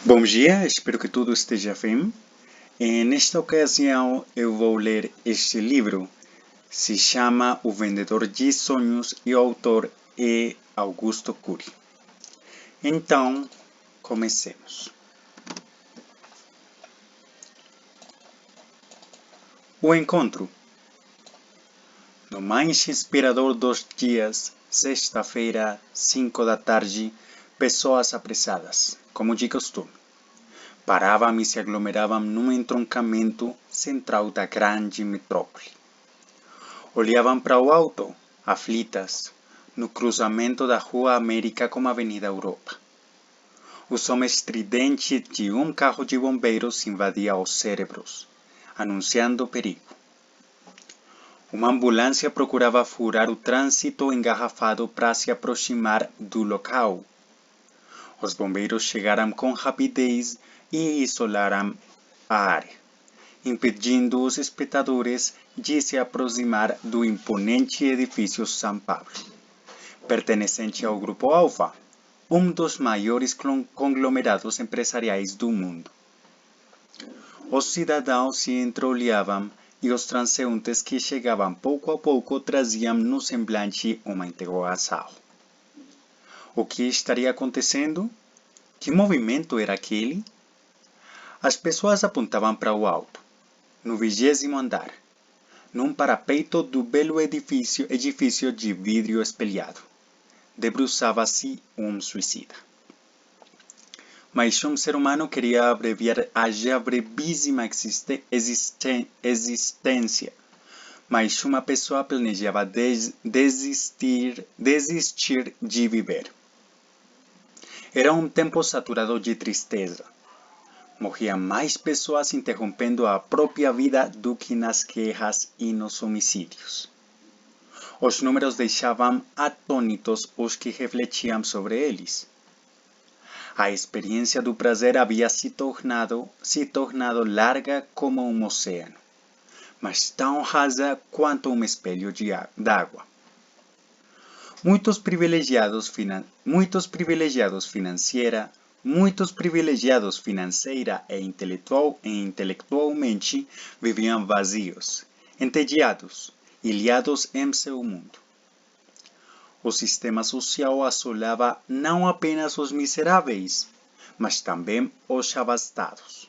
Bom dia, espero que tudo esteja bem. Nesta ocasião eu vou ler este livro. Se chama O Vendedor de Sonhos e o autor é Augusto Cury. Então, comecemos. O encontro. No mais inspirador dos dias, sexta-feira, 5 da tarde, pessoas apressadas, como de costume. Paravam e se aglomeravam num entroncamento central da grande metrópole. Olhavam para o alto, aflitas, no cruzamento da Rua América com a Avenida Europa. O som estridente de um carro de bombeiros invadia os cérebros, anunciando perigo. Uma ambulância procurava furar o trânsito engarrafado para se aproximar do local. Os bombeiros chegaram com rapidez e isolaram a área, impedindo os espectadores de se aproximar do imponente edifício São Paulo, pertencente ao Grupo Alfa, um dos maiores conglomerados empresariais do mundo. Os cidadãos se entreolhavam e os transeuntes que chegavam pouco a pouco traziam no semblante uma interrogação. O que estaria acontecendo? Que movimento era aquele? As pessoas apontavam para o alto, no 20º andar, num parapeito do belo edifício de vidro espelhado. Debruçava-se um suicida. Mas um ser humano queria abreviar a já brevíssima existência. Mas uma pessoa planejava desistir de viver. Era um tempo saturado de tristeza. Morriam mais pessoas interrompendo a própria vida do que nas guerras e nos homicídios. Os números deixavam atônitos os que refletiam sobre eles. A experiência do prazer havia se tornado larga como um oceano, mas tão rasa quanto um espelho d'água. Muitos privilegiados financeira e intelectualmente viviam vazios, entediados, ilhados em seu mundo. O sistema social assolava não apenas os miseráveis, mas também os abastados.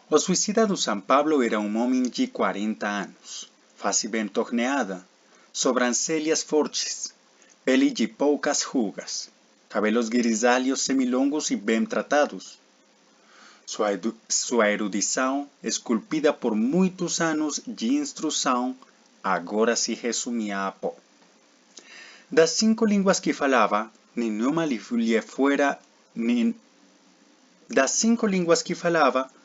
O suicida do São Paulo era um homem de 40 anos, face bem torneada, sobrancelhas fortes, pele de poucas rugas, cabelos grisalhos semilongos e bem tratados. Sua erudição, esculpida por muitos anos de instrução, agora se resumia a pó. Das 5 línguas que falava, nenhuma lhe fora útil. Das 5 línguas que falava,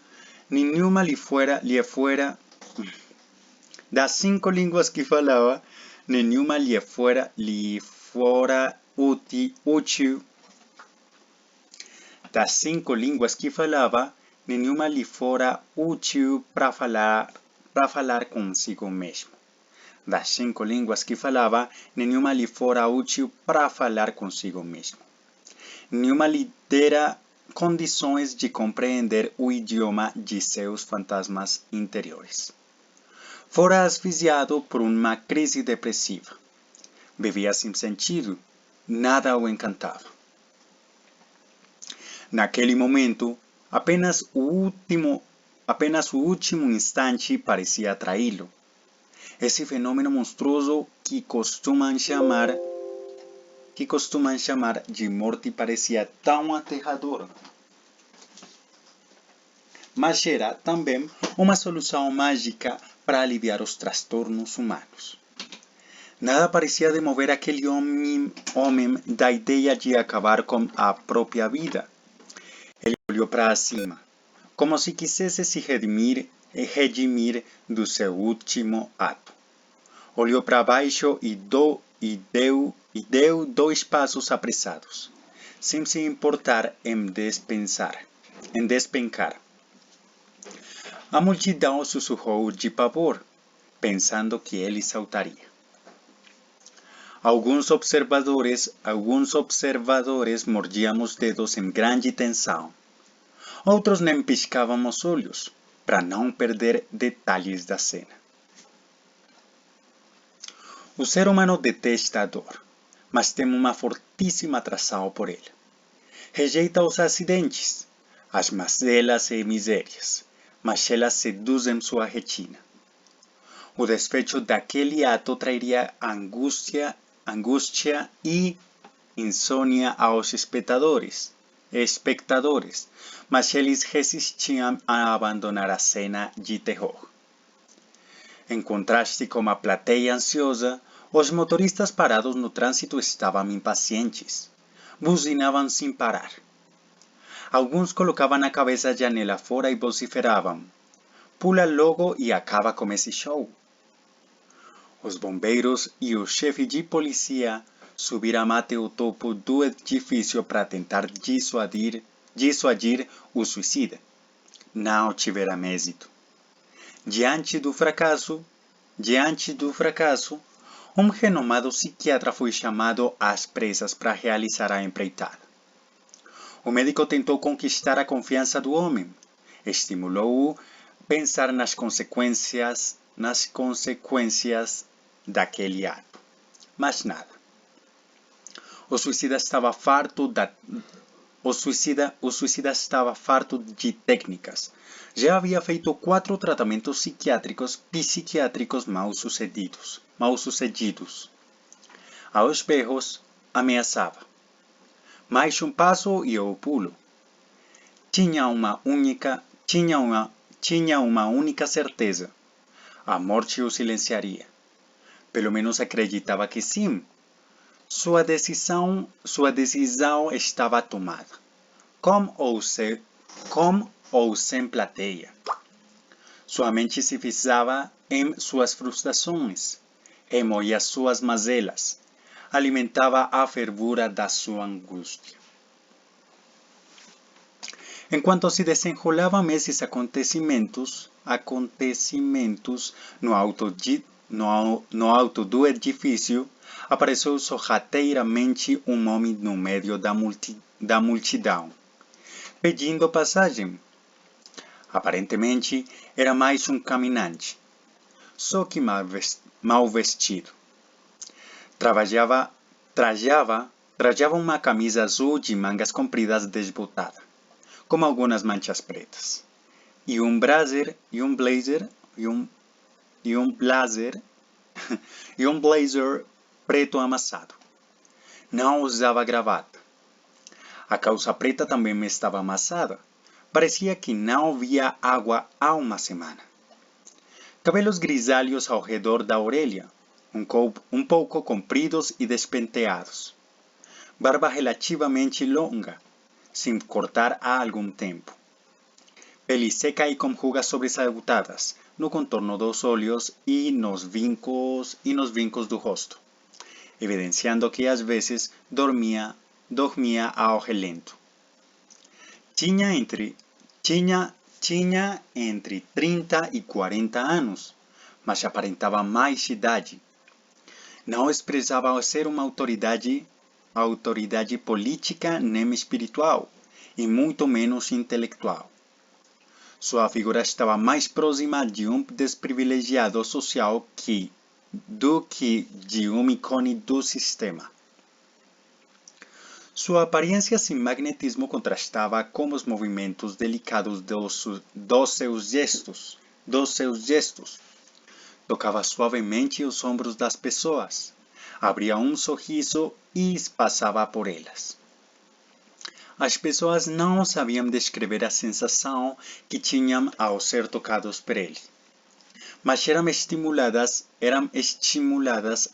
nenhuma lhe fora útil para falar consigo mesmo. Das 5 línguas que falava, nenhuma lhe fora útil para falar consigo mesmo. Nenhuma lhe dera condições de compreender o idioma de seus fantasmas interiores. Fora asfixiado por uma crise depressiva. Vivia sem sentido, nada o encantava. Naquele momento, apenas o último instante parecia atraí-lo. Esse fenômeno monstruoso que costumam chamar de morte parecia tão aterrador. Mas era também uma solução mágica para aliviar os transtornos humanos. Nada parecia demover aquele homem da ideia de acabar com a própria vida. Ele olhou para cima, como se quisesse se redimir do seu último ato. Olhou para baixo e deu 2 passos apressados, sem se importar em despencar. A multidão sussurrou de pavor, pensando que ele saltaria. Alguns observadores mordíamos dedos em grande tensão. Outros nem piscávamos olhos, para não perder detalhes da cena. O ser humano detesta a dor, mas tem uma fortíssima atração por ele. Rejeita os acidentes, as mazelas e misérias, mas elas seduzem sua retina. O desfecho daquele ato trairia angústia e insônia aos espectadores, mas eles resistiam a abandonar a cena de terror. Em contraste com a plateia ansiosa, os motoristas parados no trânsito estavam impacientes. Buzinavam sem parar. Alguns colocavam a cabeça janela fora e vociferavam: "Pula logo e acaba com esse show." Os bombeiros e o chefe de polícia subiram até o topo do edifício para tentar dissuadir o suicida. Não tiveram êxito. Diante do fracasso, um renomado psiquiatra foi chamado às pressas para realizar a empreitada. O médico tentou conquistar a confiança do homem, estimulou-o a pensar nas consequências daquele ato. Mas nada. O suicida estava farto de técnicas. Já havia feito 4 tratamentos psiquiátricos mal sucedidos. Aos berros, ameaçava: "Mais um passo e eu pulo." Tinha uma única certeza: a morte o silenciaria. Pelo menos acreditava que sim. Sua decisão estava tomada, com ou sem plateia. Sua mente se fixava em suas frustrações, remoía suas mazelas, alimentava a fervura da sua angústia. Enquanto se desenrolavam esses acontecimentos no alto do edifício, apareceu sorrateiramente um homem no meio da multidão, pedindo passagem. Aparentemente, era mais um caminhante, só que mal vestido. Trajava uma camisa azul de mangas compridas desbotada, com algumas manchas pretas, e um blazer preto amassado. Não usava gravata. A calça preta também estava amassada. Parecia que não havia água há uma semana. Cabelos grisalhos ao redor da orelha, um pouco compridos e despenteados. Barba relativamente longa, sem cortar há algum tempo. Pele seca e com rugas sobressaltadas no contorno dos olhos e nos vincos do rosto, evidenciando que às vezes dormia ao relento. Tinha entre 30 e 40 anos, mas aparentava mais idade. Não expressava ser uma autoridade política nem espiritual, e muito menos intelectual. Sua figura estava mais próxima de um desprivilegiado social do que de um ícone do sistema. Sua aparência sem magnetismo contrastava com os movimentos delicados dos seus gestos. Tocava suavemente os ombros das pessoas, abria um sorriso e passava por elas. As pessoas não sabiam descrever a sensação que tinham ao ser tocados por ele, mas eram estimuladas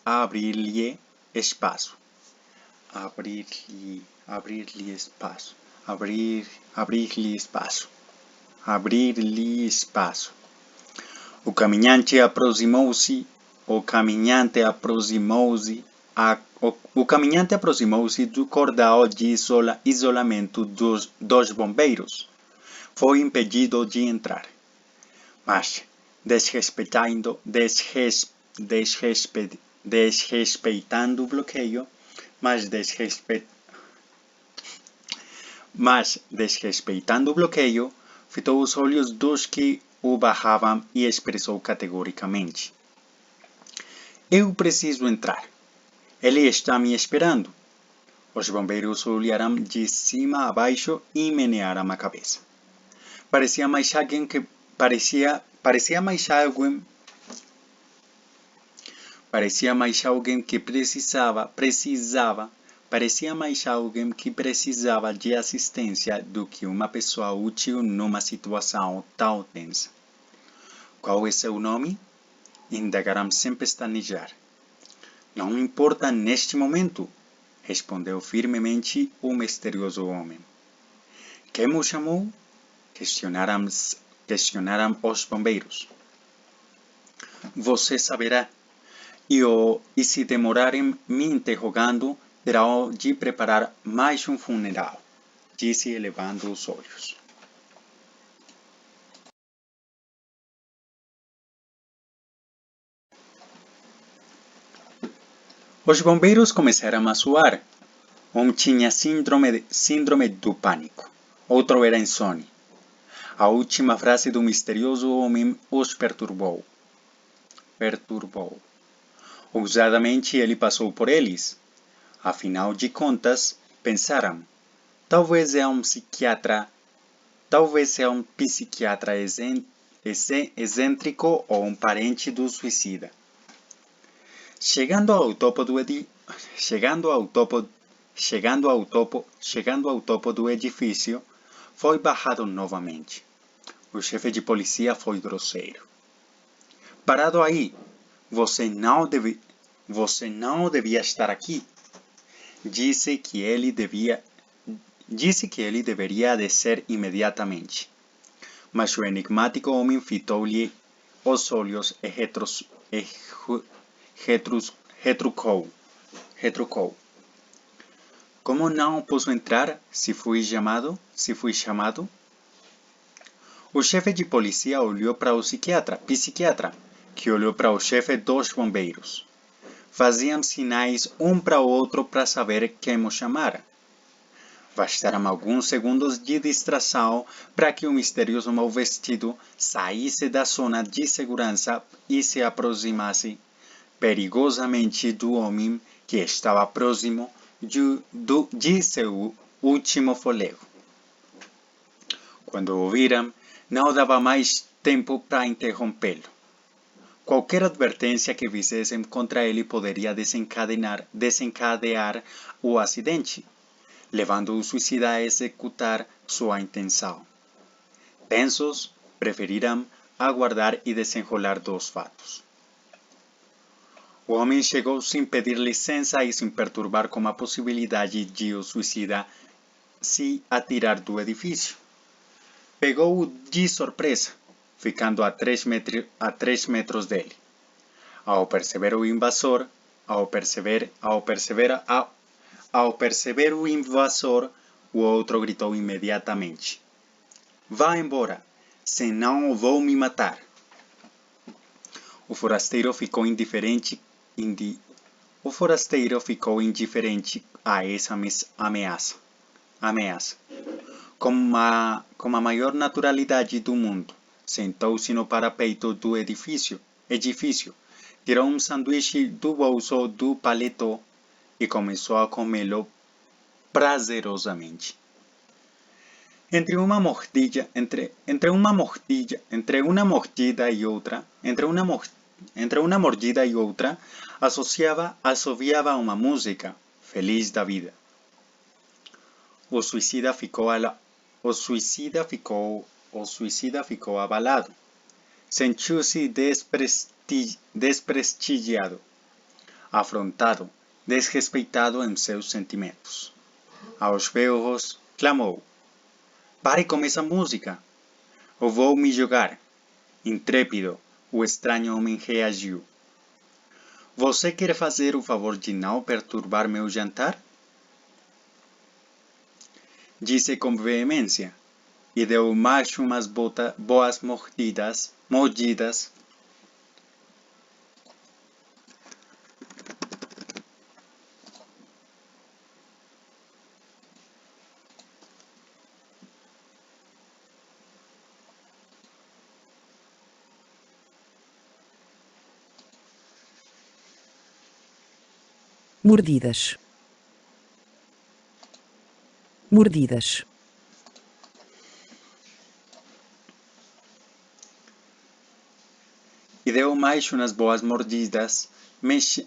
a abrir-lhe espaço. O caminhante aproximou-se do cordão de isolamento dos bombeiros. Foi impedido de entrar, mas, desrespeitando o bloqueio, mas desrespeitando o bloqueio, fitou os olhos dos que o barravam e expressou categoricamente: Eu preciso entrar. Ele está me esperando. Os bombeiros olharam de cima a baixo e menearam a cabeça. Parecia mais alguém que precisava de assistência do que uma pessoa útil numa situação tão tensa. Qual é seu nome? Indagaram sem pestanejar. Não importa neste momento, respondeu firmemente o misterioso homem. Quem o chamou? Questionaram os bombeiros. Você saberá. E se demorarem me interrogando, terão de preparar mais um funeral, disse elevando os olhos. Os bombeiros começaram a suar. Um tinha síndrome do pânico, outro era insônia. A última frase do misterioso homem os perturbou. Ousadamente ele passou por eles. Afinal de contas, pensaram, talvez é um psiquiatra excêntrico ou um parente do suicida. Chegando ao topo do edifício, foi barrado novamente. O chefe de polícia foi grosseiro. Parado aí! Você não devia estar aqui. Disse que ele deveria descer imediatamente. Mas o enigmático homem fitou-lhe os olhos e retrucou. Como não posso entrar se fui chamado? O chefe de polícia olhou para o psiquiatra, que olhou para o chefe dos bombeiros. Faziam sinais um para o outro para saber quem o chamara. Bastaram alguns segundos de distração para que o misterioso mal vestido saísse da zona de segurança e se aproximasse perigosamente do homem que estava próximo de seu último fôlego. Quando o viram, não dava mais tempo para interrompê-lo. Qualquer advertência que fizessem contra ele poderia desencadear o acidente, levando o suicida a executar sua intenção. Tensos, preferiram aguardar e desenrolar dos fatos. O homem chegou sem pedir licença e sem perturbar com a possibilidade de o suicida se atirar do edifício. Pegou-o de surpresa, ficando a 3 metros dele. Ao perceber o invasor, o outro gritou imediatamente: Vá embora, senão vou me matar. O forasteiro ficou indiferente a essa ameaça. Com a maior naturalidade do mundo, sentou-se no parapeito do edifício, tirou um sanduíche do bolso do paletó e começou a comê-lo prazerosamente. Entre uma mordida e outra, assoviava uma música, feliz da vida. O suicida ficou abalado. Sentiu-se desprestigiado, afrontado, desrespeitado em seus sentimentos. Aos berros, clamou: Pare com essa música! Eu vou me jogar. Intrépido, o estranho homem reagiu. Você quer fazer o favor de não perturbar meu jantar? Disse com veemência, e deu mais umas boas mordidas mordidas, mordidas, E deu mais umas boas mordidas,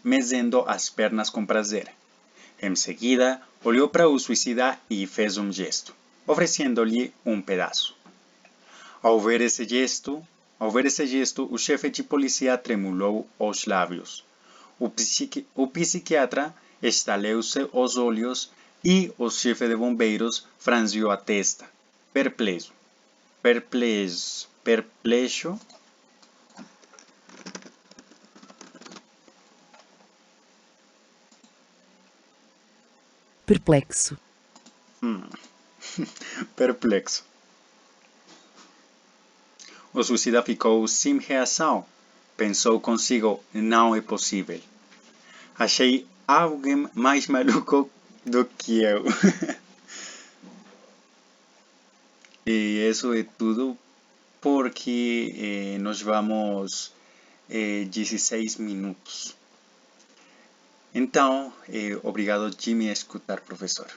mexendo as pernas com prazer. Em seguida, olhou para o suicida e fez um gesto, oferecendo-lhe um pedaço. Ao ver esse gesto, o chefe de polícia tremulou os lábios. O psiquiatra estalou os olhos e o chefe de bombeiros franziu a testa, perplexo. Perplexo. perplexo, Perplexo. O suicida ficou sem reação. Pensou consigo, não é possível. Achei alguém mais maluco do que eu. E isso é tudo porque nós vamos 16 minutos. Então, obrigado, Jimmy, a escutar, professor.